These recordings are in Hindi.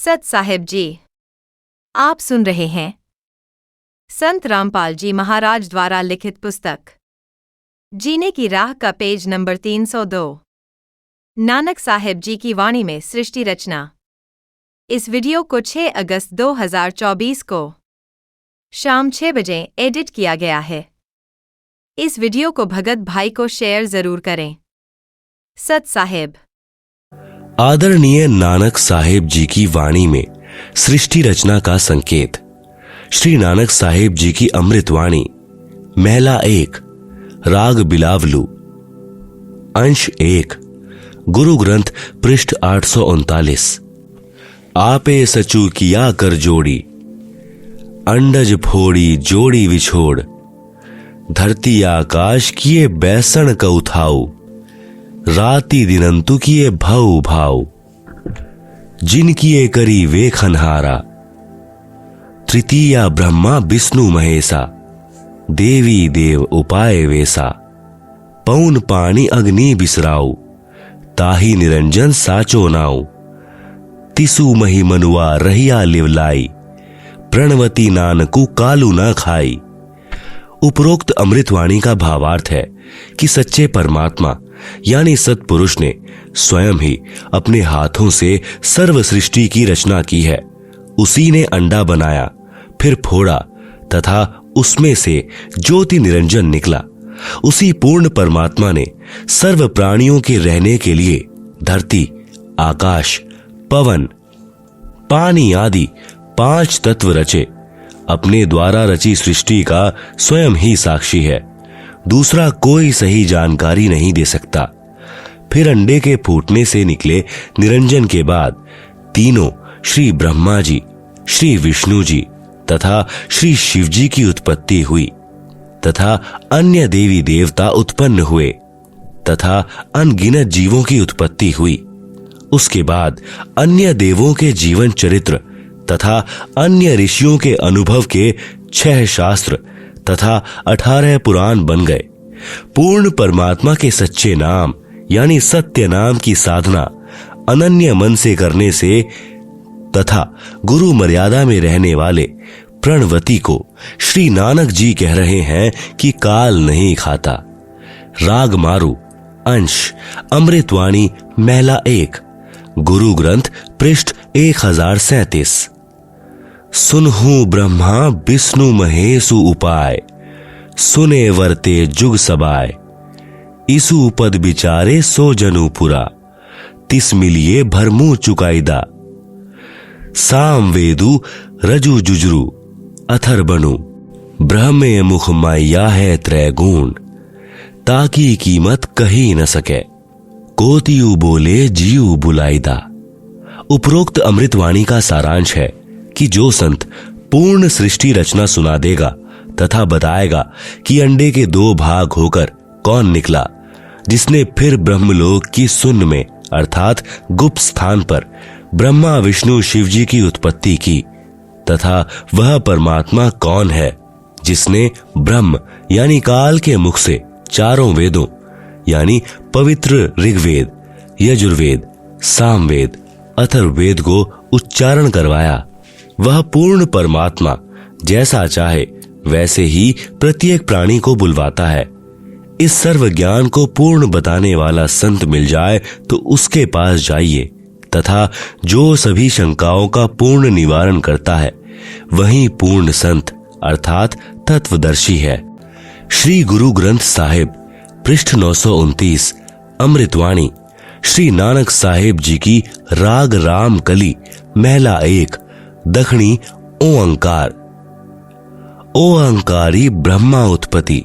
सत साहिब जी, आप सुन रहे हैं संत रामपाल जी महाराज द्वारा लिखित पुस्तक जीने की राह का पेज नंबर 302। नानक साहिब जी की वाणी में सृष्टि रचना। इस वीडियो को 6 अगस्त 2024 को शाम 6 बजे एडिट किया गया है। इस वीडियो को भगत भाई को शेयर जरूर करें। सत साहिब। आदरणीय नानक साहिब जी की वाणी में सृष्टि रचना का संकेत। श्री नानक साहिब जी की अमृत वाणी, महला 1, राग बिलावलू, अंश 1, गुरु ग्रंथ पृष्ठ 839। आपे सचू किया कर जोड़ी, अंडज फोड़ी जोड़ी विछोड़, धरती आकाश किए बैसण कउथाऊ, राति दिनंतु किए भव भाव, जिन किए करी वे खनहारा, तृतीया ब्रह्मा विष्णु महेशा, देवी देव उपाय वेसा, पौन पानी अग्नि बिसराऊ, ताही निरंजन साचो नाऊ, तिसु मही मनुआ रहिया लिवलाई, प्रणवती नानकु कालू न खाई। उपरोक्त अमृतवाणी का भावार्थ है कि सच्चे परमात्मा यानी सत्पुरुष ने स्वयं ही अपने हाथों से सर्व सृष्टि की रचना की है। उसी ने अंडा बनाया, फिर फोड़ा तथा उसमें से ज्योति निरंजन निकला। उसी पूर्ण परमात्मा ने सर्व प्राणियों के रहने के लिए धरती, आकाश, पवन, पानी आदि 5 तत्व रचे। अपने द्वारा रची सृष्टि का स्वयं ही साक्षी है, दूसरा कोई सही जानकारी नहीं दे सकता। फिर अंडे के फूटने से निकले निरंजन के बाद तीनों श्री ब्रह्मा जी, श्री विष्णु जी तथा श्री शिव जी की उत्पत्ति हुई तथा अन्य देवी देवता उत्पन्न हुए तथा अनगिनत जीवों की उत्पत्ति हुई। उसके बाद अन्य देवों के जीवन चरित्र तथा अन्य ऋषियों के अनुभव के 6 शास्त्र तथा 18 पुराण बन गए। पूर्ण परमात्मा के सच्चे नाम यानी सत्य नाम की साधना अनन्य मन से करने से तथा गुरु मर्यादा में रहने वाले प्रणवती को श्री नानक जी कह रहे हैं कि काल नहीं खाता। राग मारू, अंश अमृतवाणी, महला 1, गुरु ग्रंथ पृष्ठ 1037। सुनहु ब्रह्मा विष्णु महेशु उपाय, सुने वर्ते जुग सबाय, इसु पद बिचारे सो जनु पुरा, तिस मिलिए भरमु चुकाईदा, साम वेदु रजु जुजरु अथर बनु, ब्रह्मे मुख माया है त्रैगुण, ताकि कीमत कही न सके, कोतियु बोले जीव बुलाईदा। उपरोक्त अमृतवाणी का सारांश है कि जो संत पूर्ण सृष्टि रचना सुना देगा तथा बताएगा कि अंडे के 2 भाग होकर कौन निकला, जिसने फिर ब्रह्मलोक की सुन्न में अर्थात गुप्त स्थान पर ब्रह्मा विष्णु शिव जी की उत्पत्ति की तथा वह परमात्मा कौन है जिसने ब्रह्म यानी काल के मुख से 4 वेदों यानी पवित्र ऋग्वेद, यजुर्वेद, सामवेद, अथर्ववेद को उच्चारण करवाया। वह पूर्ण परमात्मा जैसा चाहे वैसे ही प्रत्येक प्राणी को बुलवाता है। इस सर्व ज्ञान को पूर्ण बताने वाला संत मिल जाए तो उसके पास जाइए तथा जो सभी शंकाओं का पूर्ण निवारण करता है वही पूर्ण संत अर्थात तत्वदर्शी है। श्री गुरु ग्रंथ साहिब पृष्ठ 929, अमृतवाणी, श्री नानक साहिब जी की राग राम कली, महला 1, दक्षिणी ओंकार। ओंकारी ब्रह्मा उत्पत्ति,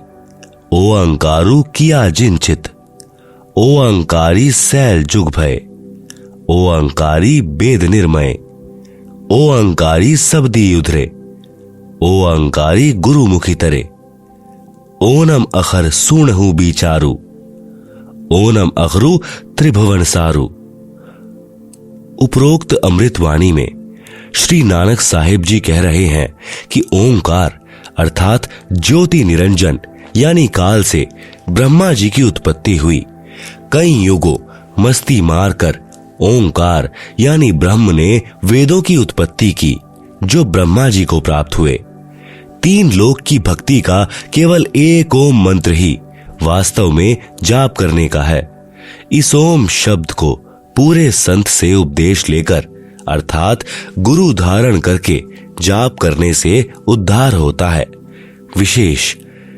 ओंकारु किया जिनचित, ओंकारी सैल जुग भय, ओंकारी वेद निर्मय, ओंकारी सबदी उधरे, ओंकारी गुरुमुखी तरे, ओनम अखर सुनहु बिचारू, ओनम अखरु त्रिभुवन सारू। उपरोक्त अमृतवाणी में श्री नानक साहिब जी कह रहे हैं कि ओंकार अर्थात ज्योति निरंजन यानी काल से ब्रह्मा जी की उत्पत्ति हुई। कई युगों मस्ती मारकर ओंकार यानी ब्रह्म ने वेदों की उत्पत्ति की, जो ब्रह्मा जी को प्राप्त हुए। 3 लोक की भक्ति का केवल एक ओम मंत्र ही वास्तव में जाप करने का है। इस ओम शब्द को पूरे संत से उपदेश लेकर अर्थात गुरु धारण करके जाप करने से उद्धार होता है। विशेष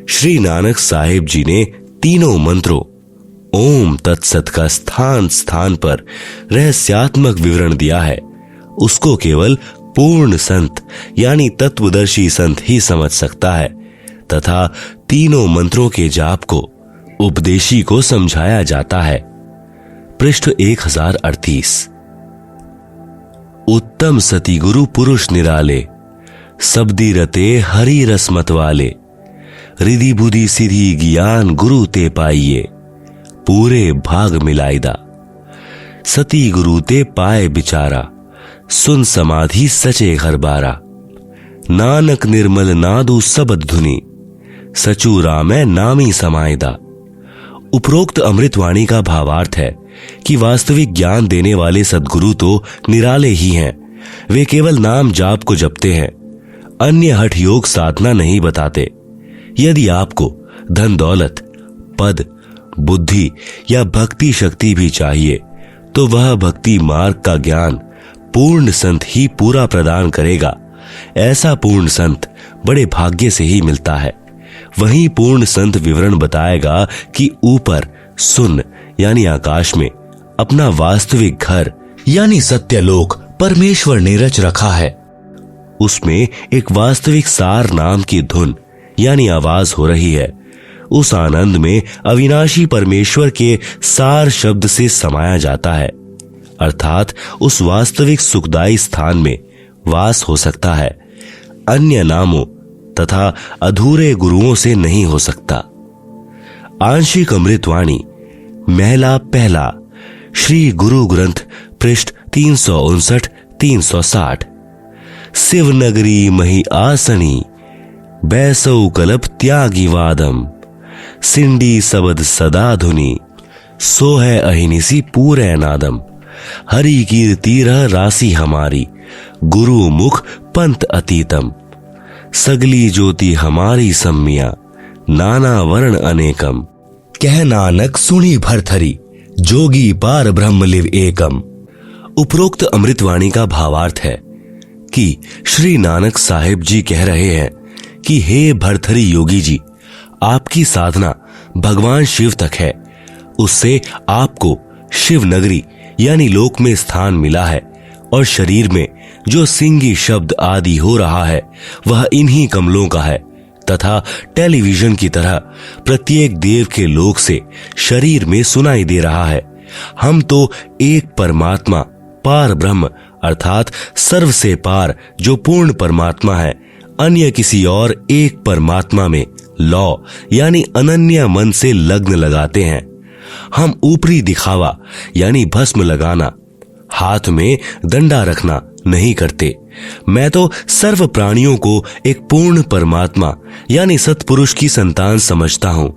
श्री नानक साहिब जी ने तीनों मंत्रों ओम तत्सत का स्थान स्थान पर रहस्यात्मक विवरण दिया है। उसको केवल पूर्ण संत यानी तत्वदर्शी संत ही समझ सकता है तथा तीनों मंत्रों के जाप को उपदेशी को समझाया जाता है। पृष्ठ 1038। उत्तम सती गुरु पुरुष निराले, सबदी रते हरि रस मत वाले, रिधि बुद्धि सिद्धि ज्ञान गुरु ते पाइये, पूरे भाग मिलाइदा। सती गुरु ते पाए बिचारा, सुन समाधि सचे घर बारा, नानक निर्मल नादु सबद धुनी, सचू रामै नामी समायदा। उपरोक्त अमृतवाणी का भावार्थ है कि वास्तविक ज्ञान देने वाले सद्गुरु तो निराले ही हैं। वे केवल नाम जाप को जपते हैं, अन्य हठ योग साधना नहीं बताते। यदि आपको धन दौलत, पद, बुद्धि या भक्ति शक्ति भी चाहिए तो वह भक्ति मार्ग का ज्ञान पूर्ण संत ही पूरा प्रदान करेगा। ऐसा पूर्ण संत बड़े भाग्य से ही मिलता है। वहीं पूर्ण संत विवरण बताएगा कि ऊपर सुन यानी आकाश में अपना वास्तविक घर यानी सत्यलोक परमेश्वर ने रच रखा है। उसमें एक वास्तविक सार नाम की धुन यानी आवाज हो रही है। उस आनंद में अविनाशी परमेश्वर के सार शब्द से समाया जाता है, अर्थात उस वास्तविक सुखदायी स्थान में वास हो सकता है। अन्य नामों तथा अधूरे गुरुओं से नहीं हो सकता। आंशिक अमृतवाणी महला पहला, श्री गुरु ग्रंथ पृष्ठ 359-360। शिवनगरी मही आसनी, बैसौ कलप त्यागी वादम, सिंडी सबद सदा धुनी, सो है अहिनिसी पूरे नादम, हरि कीर्ति रह राशि हमारी, गुरु मुख पंथ अतीतम, सगली ज्योति हमारी सम्मिया, नाना वर्ण अनेकम, कह नानक सुनी भरथरी, जोगी पार ब्रह्म लिव एकम। उपरोक्त अमृतवाणी का भावार्थ है कि श्री नानक साहिब जी कह रहे हैं कि हे भरथरी योगी जी, आपकी साधना भगवान शिव तक है। उससे आपको शिव नगरी यानी लोक में स्थान मिला है और शरीर में जो सिंगी शब्द आदि हो रहा है वह इन्हीं कमलों का है तथा टेलीविजन की तरह प्रत्येक देव के लोक से शरीर में सुनाई दे रहा है। हम तो एक परमात्मा पार ब्रह्म अर्थात सर्व से पार जो पूर्ण परमात्मा है, अन्य किसी और एक परमात्मा में लौ यानी अनन्य मन से लग्न लगाते हैं। हम ऊपरी दिखावा यानी भस्म लगाना, हाथ में डंडा रखना नहीं करते। मैं तो सर्व प्राणियों को एक पूर्ण परमात्मा यानी सत्पुरुष की संतान समझता हूं।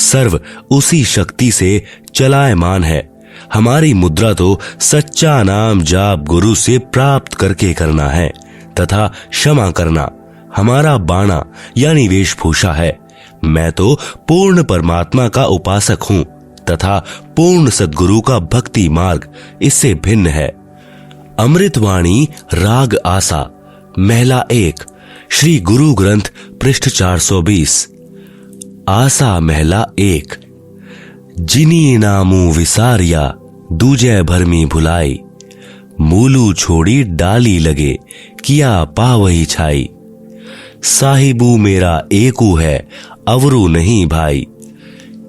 सर्व उसी शक्ति से चलायमान है। हमारी मुद्रा तो सच्चा नाम जाप गुरु से प्राप्त करके करना है तथा क्षमा करना हमारा बाणा यानी वेशभूषा है। मैं तो पूर्ण परमात्मा का उपासक हूं तथा पूर्ण सद्गुरु का भक्ति मार्ग इससे भिन्न है। अमृतवाणी राग आसा महला 1, श्री गुरु ग्रंथ पृष्ठ 420। आसा महला 1। जिनी नामू विसारिया दूजे भरमी भुलाई, मूलू छोड़ी डाली लगे किया पावही छाई, साहिबू मेरा एकू है अवरू नहीं भाई,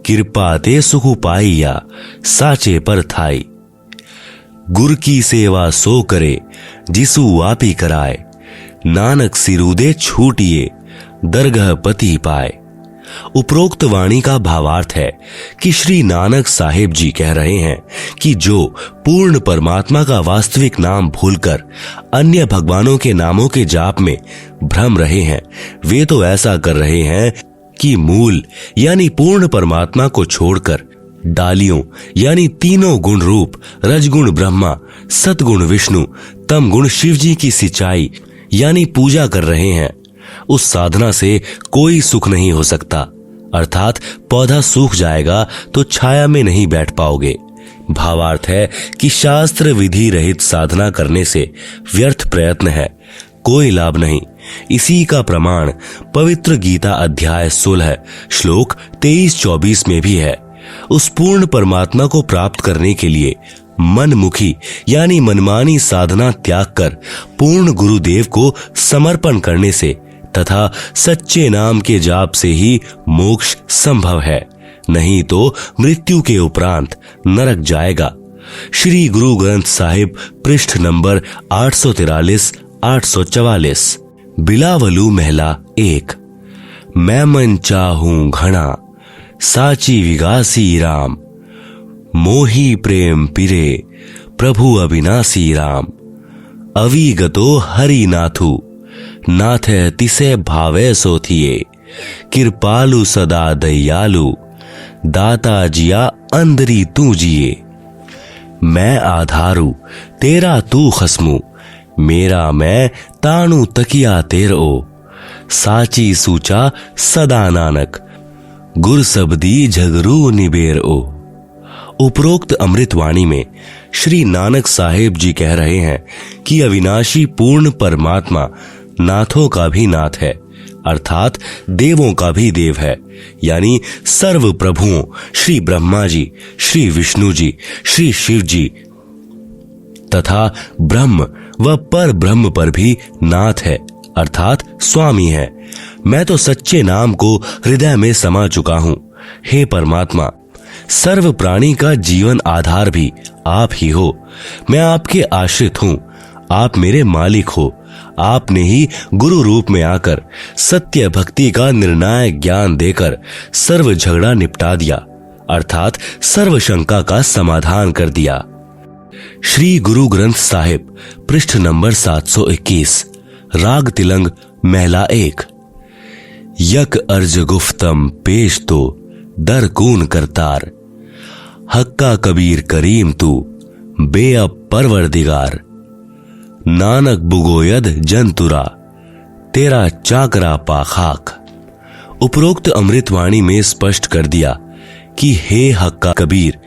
कृपा ते सुख पाइया साचे पर थाई, गुर की सेवा सो करे जिसु आपी कराए, नानक सिरुदे छूटिए दरगह पति पाए। उपरोक्त वाणी का भावार्थ है कि श्री नानक साहिब जी कह रहे हैं कि जो पूर्ण परमात्मा का वास्तविक नाम भूलकर अन्य भगवानों के नामों के जाप में भ्रम रहे हैं, वे तो ऐसा कर रहे हैं कि मूल यानी पूर्ण परमात्मा को छोड़कर डालियों यानी तीनों गुण रूप रजगुण ब्रह्मा, सतगुण विष्णु, तमगुण शिव जी की सिंचाई यानी पूजा कर रहे हैं, उस साधना से कोई सुख नहीं हो सकता। अर्थात पौधा सूख जाएगा तो छाया में नहीं बैठ पाओगे। भावार्थ है कि शास्त्र विधि रहित साधना करने से व्यर्थ प्रयत्न है, कोई लाभ नहीं। इसी का प्रमाण पवित्र गीता अध्याय 16 श्लोक 23-24 में भी है। उस पूर्ण परमात्मा को प्राप्त करने के लिए मनमुखी यानी मनमानी साधना त्याग कर पूर्ण गुरुदेव को समर्पण करने से तथा सच्चे नाम के जाप से ही मोक्ष संभव है, नहीं तो मृत्यु के उपरांत नरक जाएगा। श्री गुरु ग्रंथ साहिब पृष्ठ नंबर 843-844। बिलावलू महला 1। मैं मन चाहूं घना साची विगासी राम, मोही प्रेम पिरे प्रभु अविनाशी राम। अविगतो हरि नाथु नाथ तिसे भावे सोथिए, कृपालु सदा दयालु दाता जिया अंदरी तू जिए। मैं आधारू तेरा तू खसमू, मेरा मैं ताणु तकिया तेरो। साची सूचा सदा नानक, गुर सबदी झगरू निबेर ओ। उपरोक्त अमृतवाणी में श्री नानक साहेब जी कह रहे हैं कि अविनाशी पूर्ण परमात्मा नाथों का भी नाथ है, अर्थात देवों का भी देव है, यानी सर्व प्रभुओं श्री ब्रह्मा जी, श्री विष्णु जी, श्री शिव जी तथा ब्रह्म व पर ब्रह्म पर भी नाथ है, अर्थात स्वामी है। मैं तो सच्चे नाम को हृदय में समा चुका हूं। हे परमात्मा, सर्व प्राणी का जीवन आधार भी आप ही हो। मैं आपके आश्रित हूं, आप मेरे मालिक हो। आपने ही गुरु रूप में आकर सत्य भक्ति का निर्णायक ज्ञान देकर सर्व झगड़ा निपटा दिया, अर्थात सर्व शंका का समाधान कर दिया। श्री गुरु ग्रंथ साहिब पृष्ठ नंबर 721। राग तिलंग महला 1। यक अर्ज गुफ्तम पेश तो दर कून करतार, हक्का कबीर करीम तू बेअब परवरदिगार। नानक बुगोयद जंतुरा तेरा चाकरा पाखाक। उपरोक्त अमृतवाणी में स्पष्ट कर दिया कि हे हक्का कबीर,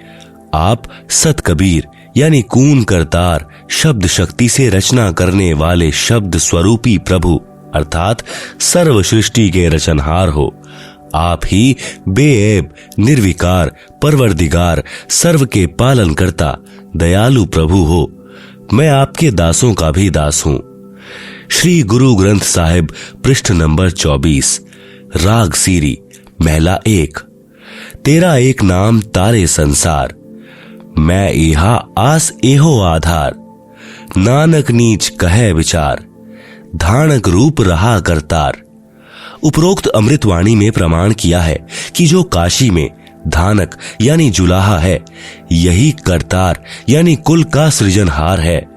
आप सत कबीर यानी कून करतार शब्द शक्ति से रचना करने वाले शब्द स्वरूपी प्रभु अर्थात सर्व सृष्टि के रचनहार हो। आप ही बेऐब निर्विकार परवरदिगार सर्व के पालन करता दयालु प्रभु हो। मैं आपके दासों का भी दास हूं। श्री गुरु ग्रंथ साहिब पृष्ठ नंबर 24। राग सीरी महला 1। तेरा एक नाम तारे संसार, मैं इहा आस एहो आधार। नानक नीच कहे विचार, धानक रूप रहा करतार। उपरोक्त अमृतवाणी में प्रमाण किया है कि जो काशी में धानक यानी जुलाहा है, यही करतार यानी कुल का सृजनहार है।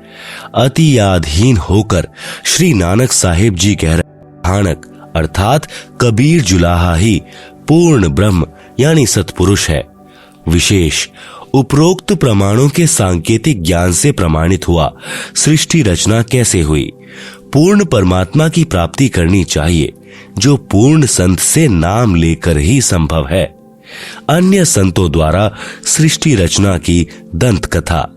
अति आधीन होकर श्री नानक साहिब जी कह रहे धानक अर्थात कबीर जुलाहा ही पूर्ण ब्रह्म यानी सतपुरुष है। विशेष उपरोक्त प्रमाणों के सांकेतिक ज्ञान से प्रमाणित हुआ सृष्टि रचना कैसे हुई। पूर्ण परमात्मा की प्राप्ति करनी चाहिए, जो पूर्ण संत से नाम लेकर ही संभव है। अन्य संतों द्वारा सृष्टि रचना की दंत कथा।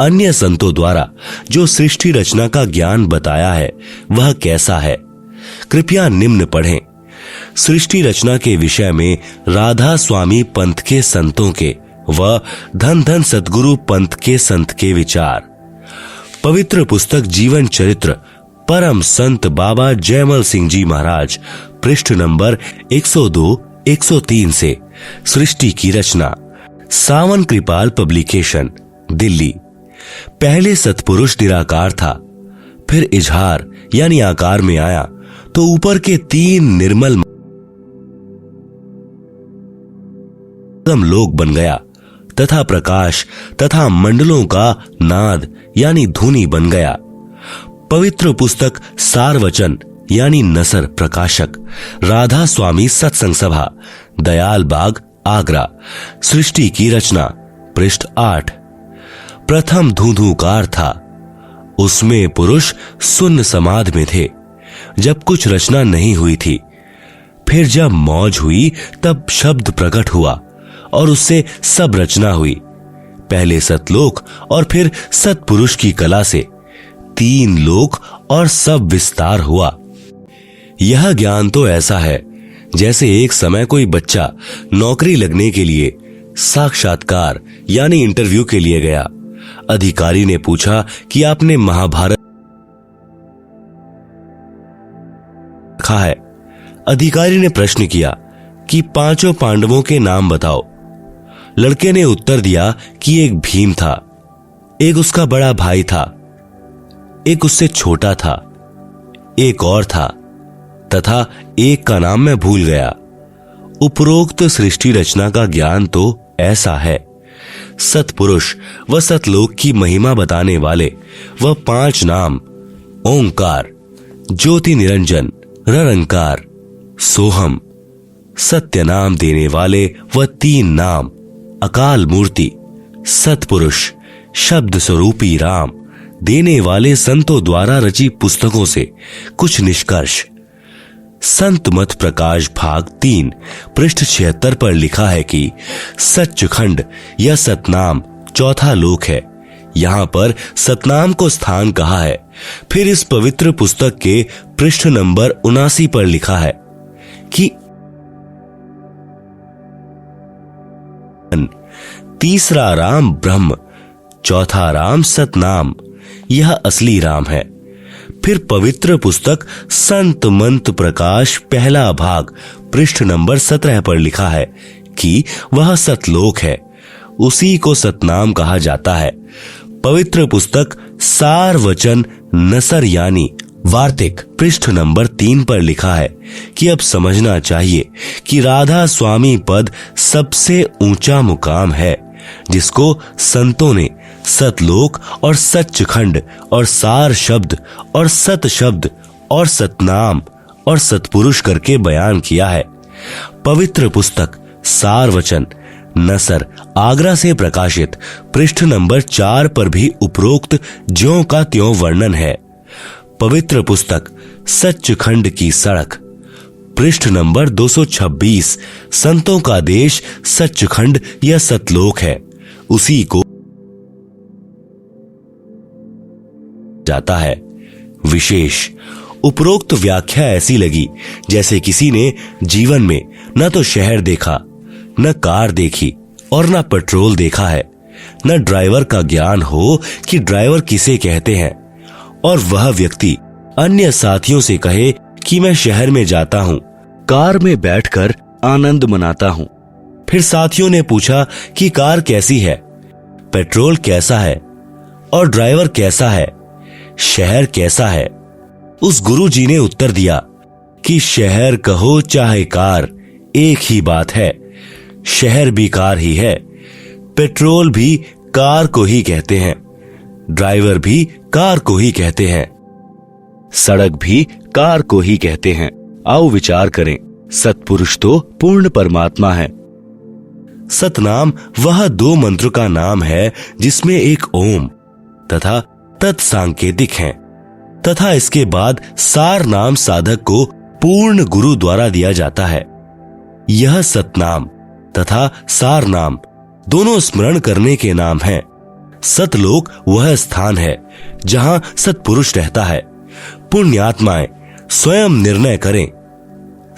अन्य संतों द्वारा जो सृष्टि रचना का ज्ञान बताया है वह कैसा है, कृपया निम्न पढ़ें। सृष्टि रचना के विषय में राधा स्वामी पंथ के संतों के व धन धन सतगुरु पंथ के संत के विचार। पवित्र पुस्तक जीवन चरित्र परम संत बाबा जयमल सिंह जी महाराज पृष्ठ नंबर 102-103 से सृष्टि की रचना। सावन कृपाल पब्लिकेशन दिल्ली। पहले सतपुरुष निराकार था, फिर इजहार यानी आकार में आया तो ऊपर के 3 निर्मल लोक बन गया तथा प्रकाश तथा मंडलों का नाद यानी धुनी बन गया। पवित्र पुस्तक सारवचन यानी नसर प्रकाशक राधा स्वामी सत्संग सभा दयाल बाग आगरा, सृष्टि की रचना, पृष्ठ 8। प्रथम धूधूकार था, उसमें पुरुष सुन्न समाधि में थे, जब कुछ रचना नहीं हुई थी। फिर जब मौज हुई तब शब्द प्रकट हुआ और उससे सब रचना हुई। पहले सतलोक और फिर सतपुरुष की कला से 3 लोक और सब विस्तार हुआ। यह ज्ञान तो ऐसा है जैसे एक समय कोई बच्चा नौकरी लगने के लिए साक्षात्कार यानी इंटरव्यू के लिए गया। अधिकारी ने पूछा कि आपने महाभारत लिखा है। अधिकारी ने प्रश्न किया कि 5 पांडवों के नाम बताओ। लड़के ने उत्तर दिया कि एक भीम था, एक उसका बड़ा भाई था, एक उससे छोटा था, एक और था तथा एक का नाम मैं भूल गया। उपरोक्त सृष्टि रचना का ज्ञान तो ऐसा है। सतपुरुष व सतलोक की महिमा बताने वाले वह 5 नाम ओंकार, ज्योति निरंजन, निरंकार, सोहम, सत्य नाम देने वाले वह 3 नाम अकाल मूर्ति, सतपुरुष, शब्द स्वरूपी राम देने वाले संतों द्वारा रची पुस्तकों से कुछ निष्कर्ष। संत मत प्रकाश भाग 3 पृष्ठ 76 पर लिखा है कि सच्चखंड या सतनाम चौथा लोक है। यहां पर सतनाम को स्थान कहा है। फिर इस पवित्र पुस्तक के पृष्ठ नंबर 79 पर लिखा है कि तीसरा राम ब्रह्म, चौथा राम सतनाम, यह असली राम है। फिर पवित्र पुस्तक संत मंत प्रकाश पहला भाग पृष्ठ नंबर 17 पर लिखा है कि वह सतलोक है, उसी को सतनाम कहा जाता है। पवित्र पुस्तक सार वचन नसर यानी वार्तिक पृष्ठ नंबर 3 पर लिखा है कि अब समझना चाहिए कि राधा स्वामी पद सबसे ऊंचा मुकाम है, जिसको संतों ने सतलोक और सच्चखंड और सार शब्द और सत शब्द और सतनाम और सतपुरुष करके बयान किया है। पवित्र पुस्तक सार वचन नसर आगरा से प्रकाशित पृष्ठ नंबर 4 पर भी उपरोक्त ज्यों का त्यों वर्णन है। पवित्र पुस्तक सच्चखंड की सड़क पृष्ठ नंबर 226 संतों का देश सच्चखंड या सतलोक है, उसी को जाता है। विशेष उपरोक्त व्याख्या ऐसी लगी जैसे किसी ने जीवन में न तो शहर देखा, न कार देखी और न पेट्रोल देखा है, न ड्राइवर का ज्ञान हो कि ड्राइवर किसे कहते हैं, और वह व्यक्ति अन्य साथियों से कहे कि मैं शहर में जाता हूं, कार में बैठकर आनंद मनाता हूं। फिर साथियों ने पूछा कि कार कैसी है, पेट्रोल कैसा है और ड्राइवर कैसा है, शहर कैसा है। उस गुरु जी ने उत्तर दिया कि शहर कहो चाहे कार, एक ही बात है। शहर भी कार ही है, पेट्रोल भी कार को ही कहते हैं, ड्राइवर भी कार को ही कहते हैं, सड़क भी कार को ही कहते हैं। आओ विचार करें, सतपुरुष तो पूर्ण परमात्मा है। सतनाम वह 2 मंत्र का नाम है जिसमें एक ओम तथा तत्सांकेतिक है, तथा इसके बाद सार नाम साधक को पूर्ण गुरु द्वारा दिया जाता है। यह सतनाम तथा सार नाम दोनों स्मरण करने के नाम हैं। सतलोक वह स्थान है जहां सतपुरुष रहता है। पुण्यात्माएं स्वयं निर्णय करें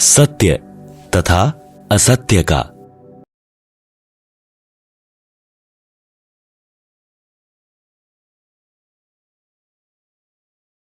सत्य तथा असत्य का।